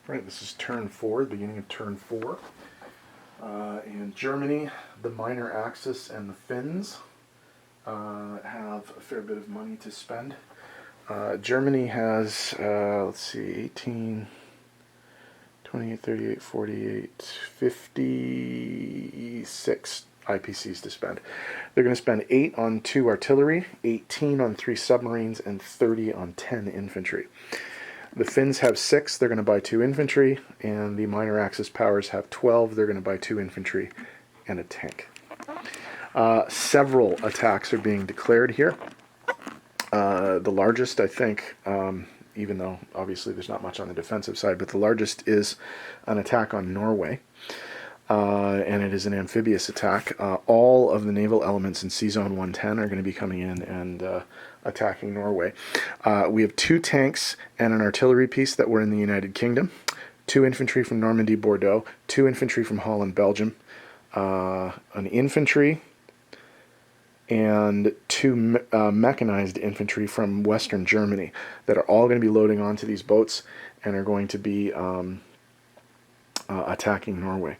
Right, this is turn 4, the beginning of turn 4. In Germany, the minor Axis and the Finns have a fair bit of money to spend. Germany has, let's see, 18, 28, 38, 48, 56 IPCs to spend. They're going to spend 8 on 2 artillery, 18 on 3 submarines, and 30 on 10 infantry. The Finns have 6, they're going to buy 2 infantry, and the minor Axis powers have 12, they're going to buy 2 infantry and a tank. Several attacks are being declared here. The largest, I think, even though obviously there's not much on the defensive side, but the largest is an attack on Norway, and it is an amphibious attack. All of the naval elements in Sea Zone 110 are going to be coming in and attacking Norway. We have 2 tanks and an artillery piece that were in the United Kingdom, 2 infantry from Normandy, Bordeaux, 2 infantry from Holland, Belgium, an infantry, and 2 mechanized infantry from Western Germany that are all going to be loading onto these boats and are going to be attacking Norway.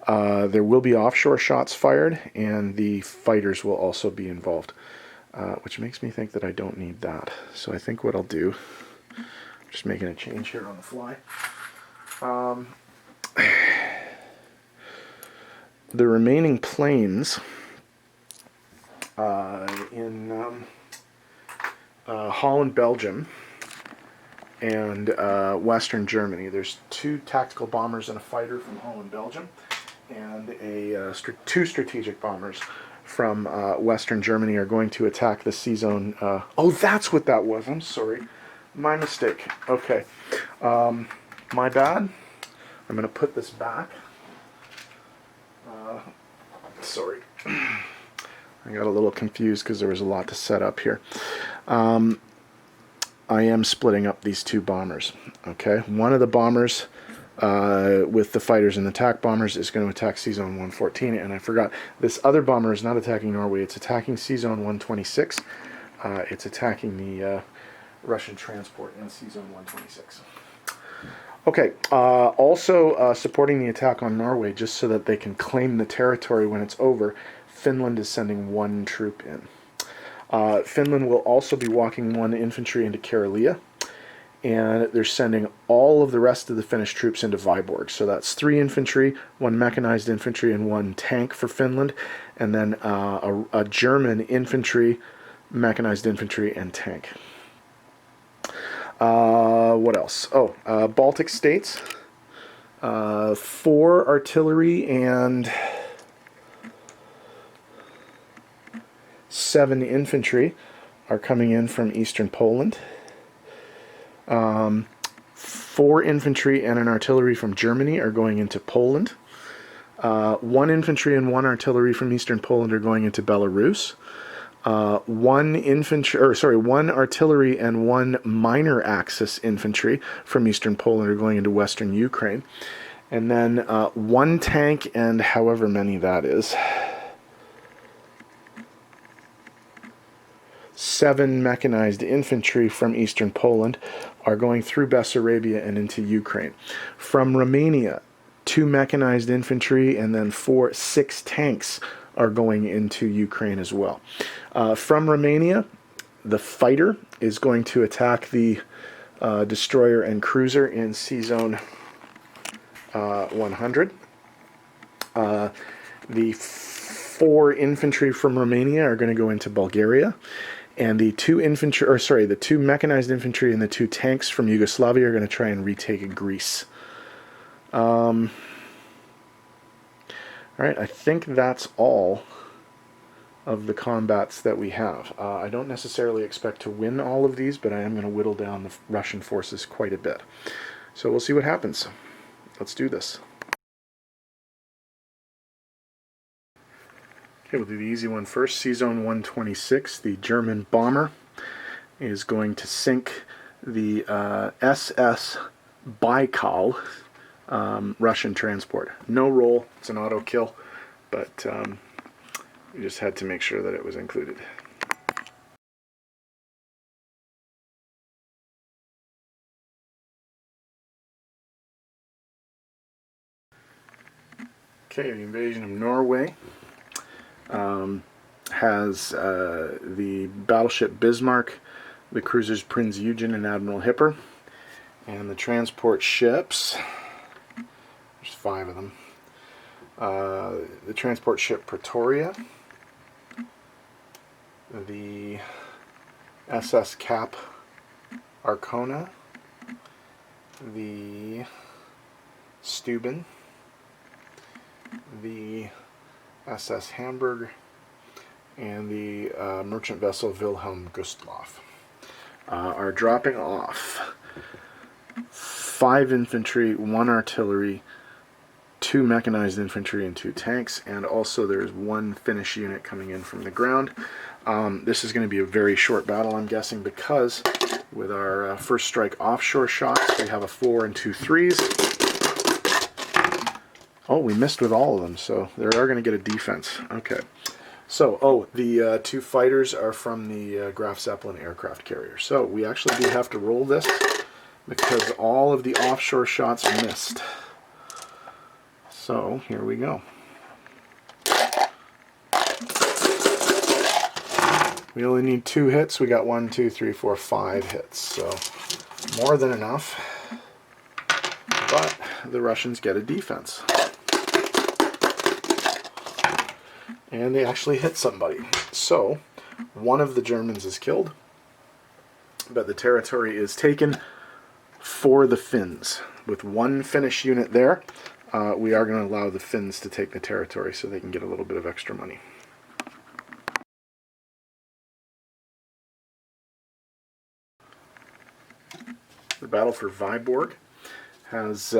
There will be offshore shots fired, and the fighters will also be involved, which makes me think that I don't need that. So I think what I'll do, just making a change here on the fly. The remaining planes in Holland, Belgium, and Western Germany. There's 2 tactical bombers and a fighter from Holland, Belgium, and 2 strategic bombers from Western Germany are going to attack the Sea Zone. Oh, that's what that was. I'm sorry. My mistake. Okay. My bad. I'm going to put this back. Sorry. I got a little confused because there was a lot to set up here. I am splitting up these 2 bombers. Okay, one of the bombers with the fighters and the attack bombers is going to attack Sea Zone 114, and I forgot, this other bomber is not attacking Norway, it's attacking Sea Zone 126. It's attacking the Russian transport in Sea Zone 126. Okay, also supporting the attack on Norway, just so that they can claim the territory when it's over, Finland is sending 1 troop in. Finland will also be walking 1 infantry into Karelia, and they're sending all of the rest of the Finnish troops into Viborg. So that's 3 infantry, 1 mechanized infantry, and 1 tank for Finland, and then a German infantry, mechanized infantry, and tank. What else? Oh, Baltic states, 4 artillery and 7 infantry are coming in from eastern Poland. 4 infantry and an artillery from Germany are going into Poland. 1 infantry and 1 artillery from eastern Poland are going into Belarus. 1 artillery and 1 minor Axis infantry from eastern Poland are going into western Ukraine. And then 1 tank and however many that is. 7 mechanized infantry from eastern Poland are going through Bessarabia and into Ukraine. From Romania, 2 mechanized infantry and then 6 tanks are going into Ukraine as well. From Romania, the fighter is going to attack the destroyer and cruiser in Sea Zone 100. The 4 infantry from Romania are going to go into Bulgaria. And the 2 mechanized infantry and the 2 tanks from Yugoslavia are going to try and retake Greece. All right, I think that's all of the combats that we have. I don't necessarily expect to win all of these, but I am going to whittle down the Russian forces quite a bit. So we'll see what happens. Let's do this. Okay, we'll do the easy one first. Sea Zone 126, the German bomber, is going to sink the SS Baikal Russian transport. No roll, it's an auto kill, but we just had to make sure that it was included. Okay, the invasion of Norway has the battleship Bismarck, the cruisers Prinz Eugen and Admiral Hipper, and the transport ships, there's 5 of them, the transport ship Pretoria, the SS Cap Arcona, the Steuben, the SS Hamburg, and the merchant vessel Wilhelm Gustloff are dropping off 5 infantry, 1 artillery, 2 mechanized infantry, and 2 tanks, and also there's 1 Finnish unit coming in from the ground. This is going to be a very short battle, I'm guessing, because with our first strike offshore shots, we have a 4 and 2 3s. Oh, we missed with all of them, so they are going to get a defense. Okay. So, the 2 fighters are from the Graf Zeppelin aircraft carrier. So, we actually do have to roll this because all of the offshore shots missed. So, here we go. We only need 2 hits. We got 1, 2, 3, 4, 5 hits. So, more than enough. But the Russians get a defense. And they actually hit somebody. So, 1 of the Germans is killed, but the territory is taken for the Finns. With 1 Finnish unit there, we are going to allow the Finns to take the territory so they can get a little bit of extra money. The battle for Vyborg has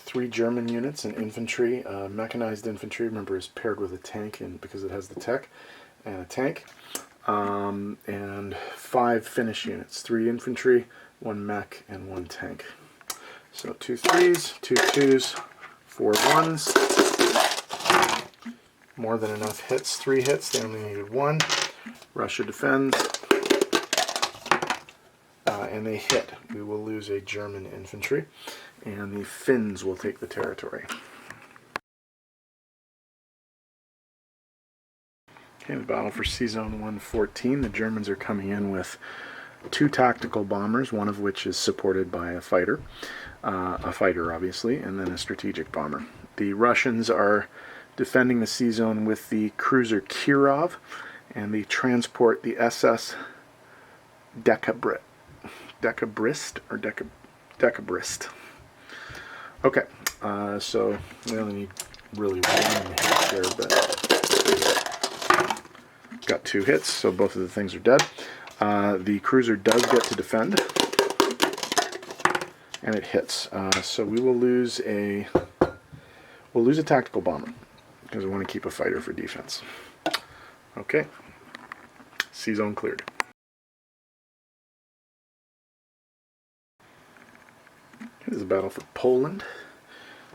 3 German units and infantry. Mechanized infantry, remember, is paired with a tank, and because it has the tech and a tank. And 5 Finnish units, 3 infantry, 1 mech, and 1 tank. So 2 3s, 2 2s, 4 1s. More than enough hits. 3 hits, they only needed 1. Russia defends. And they hit. We will lose a German infantry, and the Finns will take the territory. Okay, the battle for Sea Zone 114. The Germans are coming in with 2 tactical bombers, one of which is supported by a fighter obviously, and then a strategic bomber. The Russians are defending the sea zone with the cruiser Kirov and the transport, the SS Decabrist. Okay, so we only need really 1 hit here, but got 2 hits, so both of the things are dead. The cruiser does get to defend, and it hits. So we will lose a tactical bomber because we want to keep a fighter for defense. Okay, sea zone cleared. Here's the battle for Poland.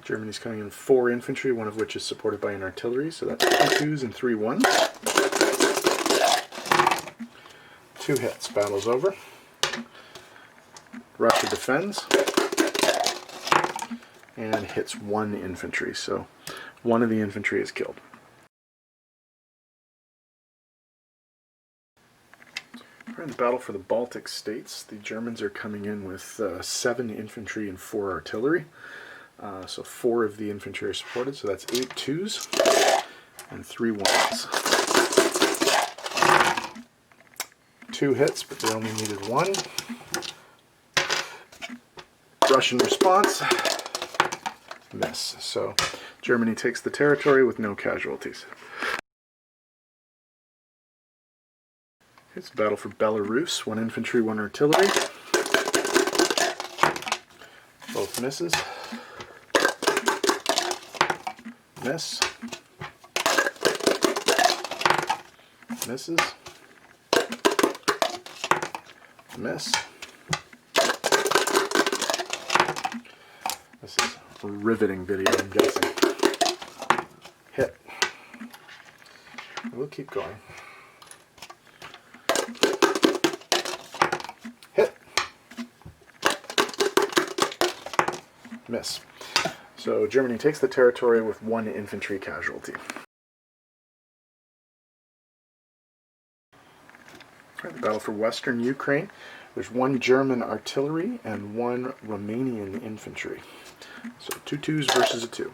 Germany's coming in 4 infantry, one of which is supported by an artillery, so that's 2 2s and 3 1s. 2 hits. Battle's over. Russia defends and hits 1 infantry, so 1 of the infantry is killed. We're in the battle for the Baltic states. The Germans are coming in with 7 infantry and 4 artillery. So 4 of the infantry are supported, so that's 8 2s and 3 1s. 2 hits, but they only needed 1. Russian response, miss. So Germany takes the territory with no casualties. It's a battle for Belarus. 1 infantry, 1 artillery. Both misses. Miss. Misses. Miss. This is a riveting video, I'm guessing. Hit. We'll keep going. Hit. Miss. So Germany takes the territory with 1 infantry casualty. Right, the battle for western Ukraine. There's 1 German artillery and 1 Romanian infantry. So 2 twos versus a 2.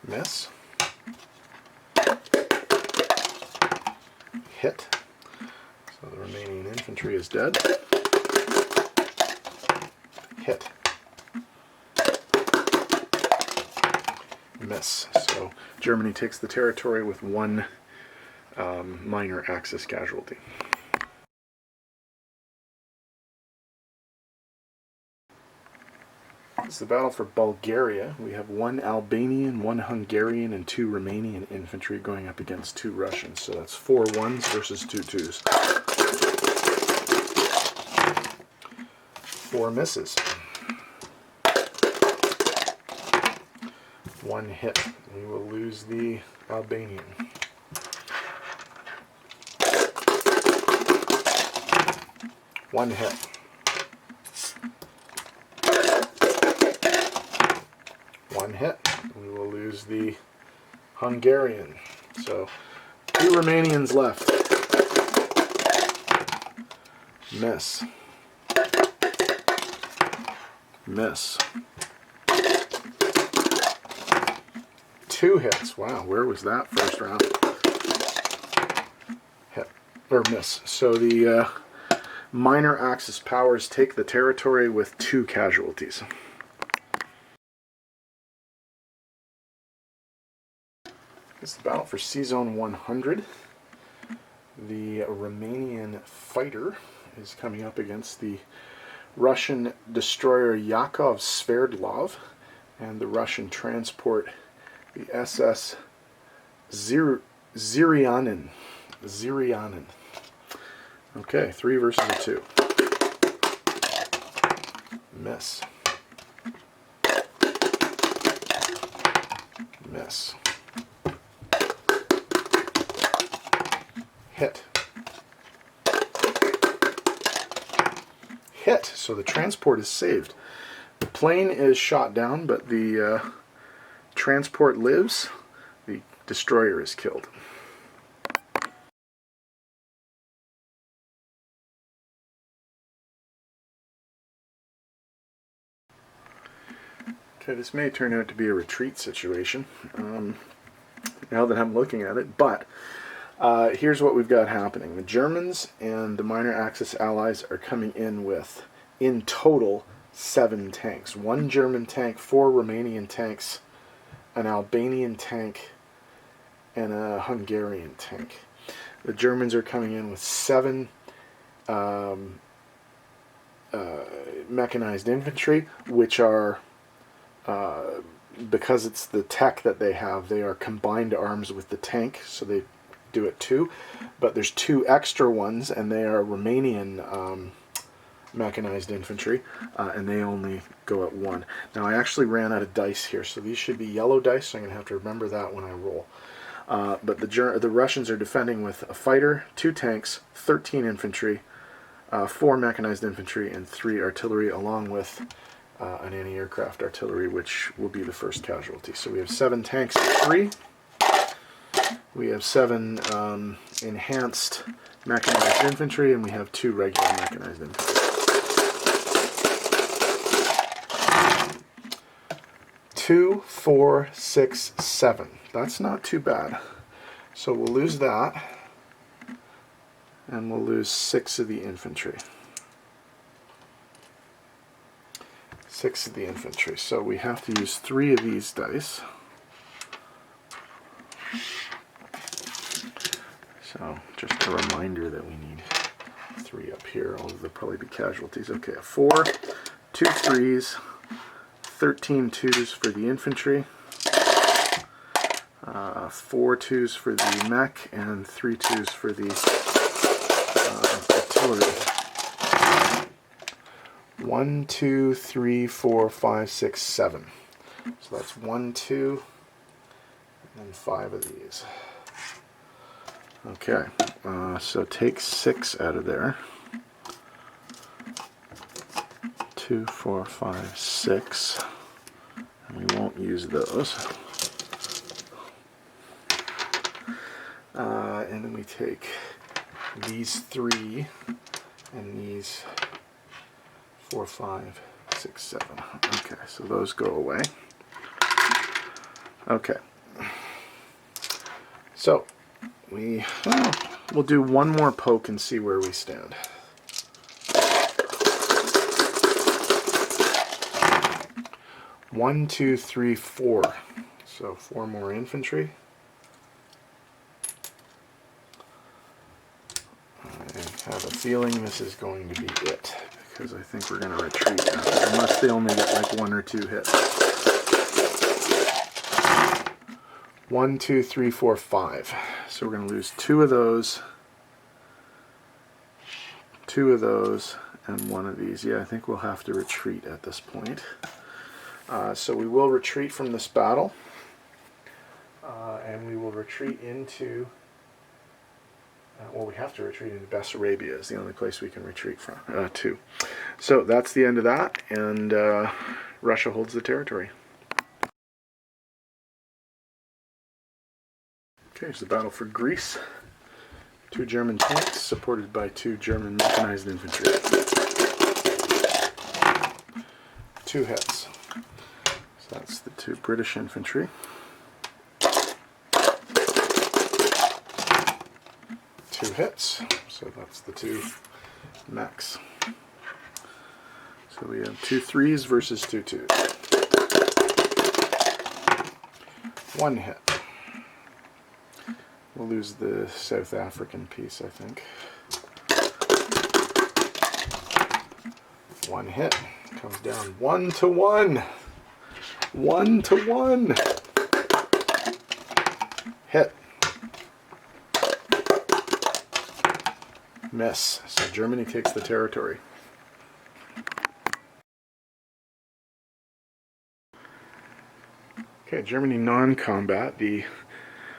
Miss. Hit. So the Romanian infantry is dead. Hit. Miss. So Germany takes the territory with 1 minor Axis casualty. It's the battle for Bulgaria. We have 1 Albanian, 1 Hungarian, and 2 Romanian infantry going up against 2 Russians. So that's 4 ones versus 2 twos. 4 misses. 1 hit. We will lose the Albanian. 1 hit. 1 hit. We will lose the Hungarian. So 2 Romanians left. Miss. Miss. 2 hits. Wow, where was that first round? Hit. Or miss. So the minor Axis powers take the territory with 2 casualties. It's the battle for Sea Zone 100. The Romanian fighter is coming up against the Russian destroyer Yakov Sverdlov and the Russian transport, the SS Zyryanin. Okay, 3 versus a 2. Miss. Miss. Hit. Hit. So the transport is saved. The plane is shot down, but the transport lives. The destroyer is killed. Okay, this may turn out to be a retreat situation, now that I'm looking at it, but here's what we've got happening. The Germans and the minor Axis allies are coming in with, in total, 7 tanks. 1 German tank, 4 Romanian tanks, an Albanian tank, and a Hungarian tank. The Germans are coming in with 7 mechanized infantry, which are, because it's the tech that they have, they are combined arms with the tank, so they do it 2. But there's 2 extra ones, and they are Romanian mechanized infantry, and they only go at 1. Now I actually ran out of dice here, so these should be yellow dice, so I'm going to have to remember that when I roll. But the Russians are defending with a fighter, 2 tanks, 13 infantry, 4 mechanized infantry, and 3 artillery, along with an anti-aircraft artillery, which will be the first casualty. So we have 7 tanks and 3. We have 7 enhanced mechanized infantry, and we have 2 regular mechanized infantry. 2, 4, 6, 7. That's not too bad. So we'll lose that, and we'll lose 6 of the infantry. 6 of the infantry. So we have to use 3 of these dice. So just a reminder that we need 3 up here, although there'll probably be casualties. Okay, a 4, 2 3s, 13 2s for the infantry, 4 2s for the mech, and 3 2s for the artillery. 1, 2, 3, 4, 5, 6, 7. So that's 1, 2, and then 5 of these. Okay, so take 6 out of there. 2, 4, 5, 6. And we won't use those. And then we take these 3 and these 4, 5, 6, 7. Okay, so those go away. Okay. So we'll do one more poke and see where we stand. One, 2, 3, 4. So 4 more infantry. I have a feeling this is going to be it, because I think we're going to retreat now, unless they only get like 1 or 2 hits. 1, 2, 3, 4, 5. So we're going to lose 2 of those, 2 of those, and 1 of these. Yeah, I think we'll have to retreat at this point. So we will retreat from this battle, and we will retreat into... well, we have to retreat into Bessarabia is the only place we can retreat from, to. So that's the end of that, and Russia holds the territory. Okay, here's the battle for Greece. 2 German tanks supported by 2 German mechanized infantry. 2 hits. So that's the 2 British infantry. 2 hits, so that's the 2 mechs. So we have 2 3s versus 2 2s. 1 hit. We'll lose the South African piece, I think. 1 hit. Comes down 1 to 1. 1 to 1. Hit. Miss. So Germany takes the territory. Okay, Germany non-combat. The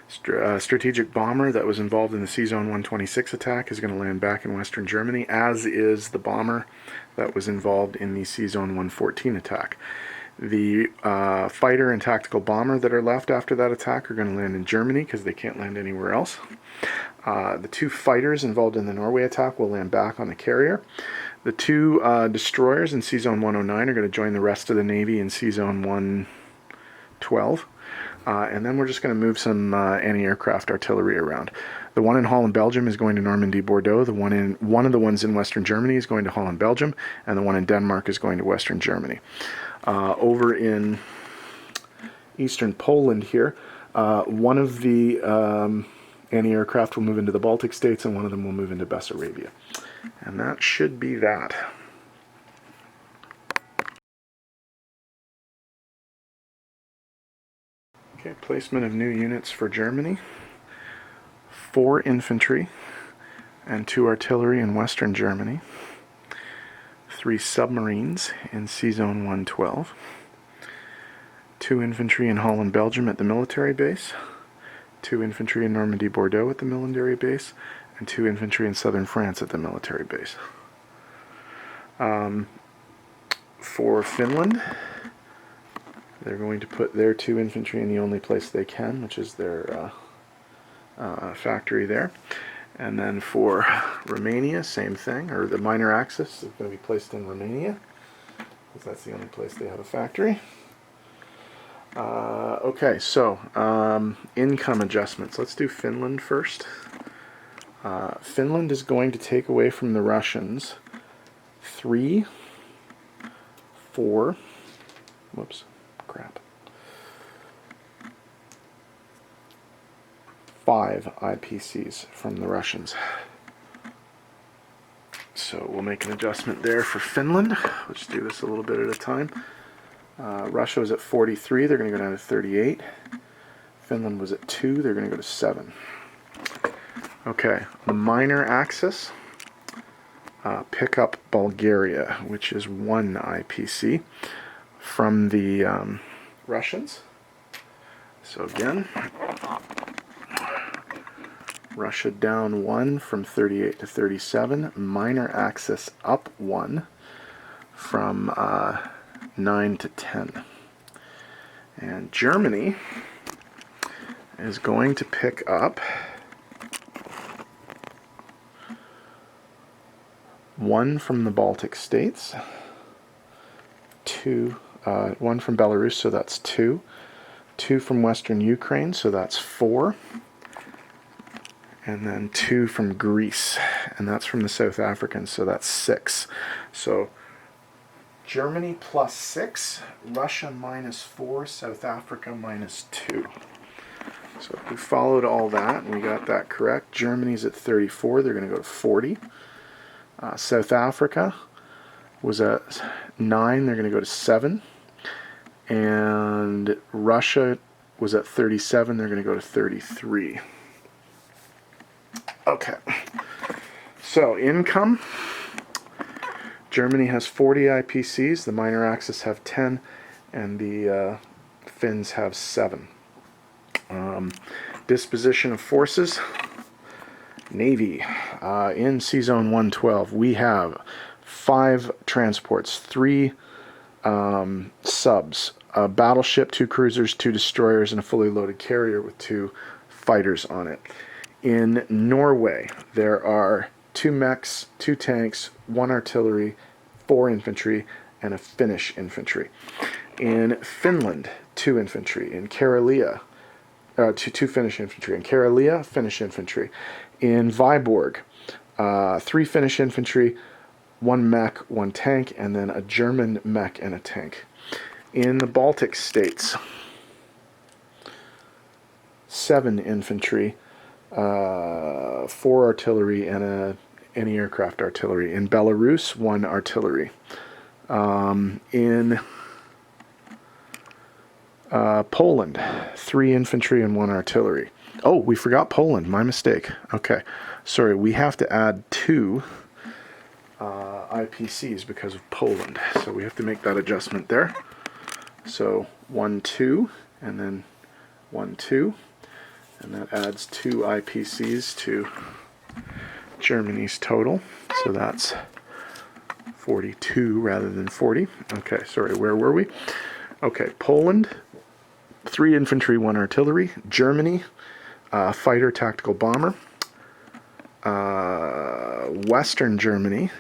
strategic bomber that was involved in the C-Zone 126 attack is going to land back in Western Germany, as is the bomber that was involved in the C-Zone 114 attack. The fighter and tactical bomber that are left after that attack are going to land in Germany because they can't land anywhere else. The 2 fighters involved in the Norway attack will land back on the carrier. The 2 destroyers in C-Zone 109 are going to join the rest of the Navy in C-Zone 112. And then we're just going to move some anti-aircraft artillery around. The one in Holland, Belgium is going to Normandy, Bordeaux. One of the ones in Western Germany is going to Holland, Belgium. And the one in Denmark is going to Western Germany. Over in eastern Poland here, one of the anti-aircraft will move into the Baltic states and one of them will move into Bessarabia. And that should be that. Okay, placement of new units for Germany. 4 infantry and 2 artillery in Western Germany. 3 submarines in C-Zone 112. 2 infantry in Holland, Belgium at the military base. 2 infantry in Normandy, Bordeaux at the military base. And 2 infantry in southern France at the military base. For Finland, they're going to put their 2 infantry in the only place they can, which is their factory there. And then for Romania, same thing, or the minor axis is going to be placed in Romania, because that's the only place they have a factory. Okay, so income adjustments. Let's do Finland first. Finland is going to take away from the Russians 3, 4, whoops, crap, 5 IPCs from the Russians. So we'll make an adjustment there for Finland. Let's do this a little bit at a time. Russia was at 43, they're going to go down to 38. Finland was at 2, they're going to go to 7. Okay, minor axis. Pick up Bulgaria, which is 1 IPC from the Russians. So again, Russia down 1 from 38 to 37, minor axis up 1 from 9 to 10. And Germany is going to pick up 1 from the Baltic states, 1 from Belarus, so that's 2, 2 from Western Ukraine, so that's 4, and then 2 from Greece, and that's from the South Africans, so that's 6. So Germany plus 6, Russia minus 4, South Africa minus 2. So if we followed all that and we got that correct, Germany's at 34, they're going to go to 40. South Africa was at 9, they're going to go to 7. And Russia was at 37, they're going to go to 33. Okay, so income. Germany has 40 IPCs, the minor Axis have 10, and the Finns have 7. Disposition of forces. Navy. In C-Zone 112, we have 5 transports, 3 subs, a battleship, 2 cruisers, 2 destroyers, and a fully loaded carrier with 2 fighters on it. In Norway, there are 2 mechs, 2 tanks, 1 artillery, 4 infantry, and a Finnish infantry. In Finland, 2 infantry. In Karelia, 2 Finnish infantry. In Karelia, Finnish infantry. In Viborg, 3 Finnish infantry, 1 mech, 1 tank, and then a German mech and a tank. In the Baltic states, 7 infantry, 4 artillery, and any aircraft artillery. In Belarus, 1 artillery. In Poland, 3 infantry and 1 artillery. Oh, we forgot Poland. My mistake. Okay. Sorry, we have to add 2 IPCs because of Poland. So we have to make that adjustment there. So 1, 2, and then 1, 2. And that adds 2 IPCs to Germany's total. So that's 42 rather than 40. Okay, sorry, where were we? Okay, Poland, 3 infantry, 1 artillery. Germany, fighter tactical bomber. Western Germany,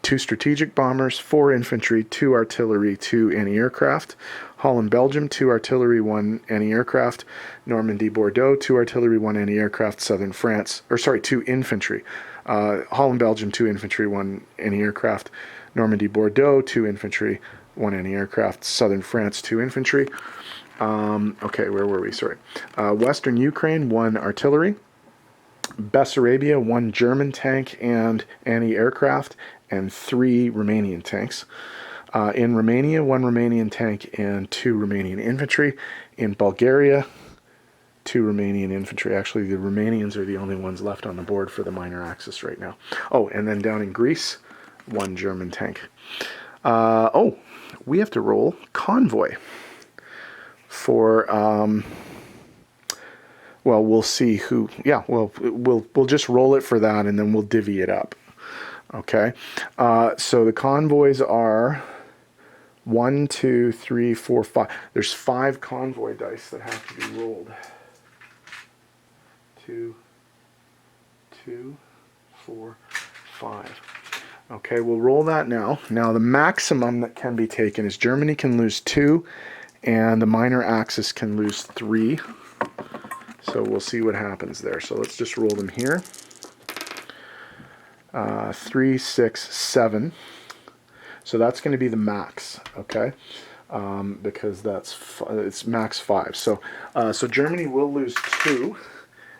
2 strategic bombers, 4 infantry, 2 artillery, 2 anti-aircraft. Holland, Belgium, 2 artillery, 1 anti-aircraft. Normandy, Bordeaux, 2 artillery, 1 anti-aircraft. Southern France, 2 infantry. Holland, Belgium, 2 infantry, 1 anti-aircraft. Normandy, Bordeaux, 2 infantry, 1 anti-aircraft. Southern France, 2 infantry. Okay, where were we? Sorry. Western Ukraine, 1 artillery. Bessarabia, 1 German tank and anti-aircraft, and 3 Romanian tanks. In Romania, 1 Romanian tank and 2 Romanian infantry. In Bulgaria, 2 Romanian infantry. Actually, the Romanians are the only ones left on the board for the minor Axis right now. Oh, and then down in Greece, 1 German tank. Oh, we have to roll convoy for... well, we'll see who... Yeah, well, we'll just roll it for that, and then we'll divvy it up. Okay? So the convoys are 1, 2, 3, 4, 5. There's 5 convoy dice that have to be rolled. 2, 4, 5. Okay, we'll roll that now. Now, the maximum that can be taken is Germany can lose 2, and the minor Axis can lose 3. So we'll see what happens there. So let's just roll them here. 3, 6, 7. So that's going to be the max, okay? Because it's max 5. So Germany will lose 2,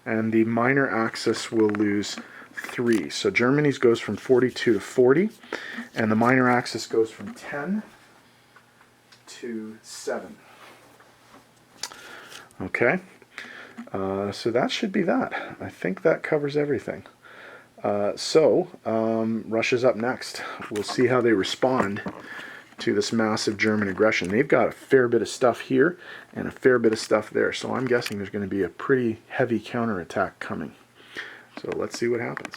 and the minor Axis will lose 3. So Germany's goes from 42 to 40, and the minor Axis goes from 10 to 7. Okay? So that should be that. I think that covers everything. Russia's up next. We'll see how they respond to this massive German aggression. They've got a fair bit of stuff here and a fair bit of stuff there. So I'm guessing there's going to be a pretty heavy counterattack coming. So let's see what happens.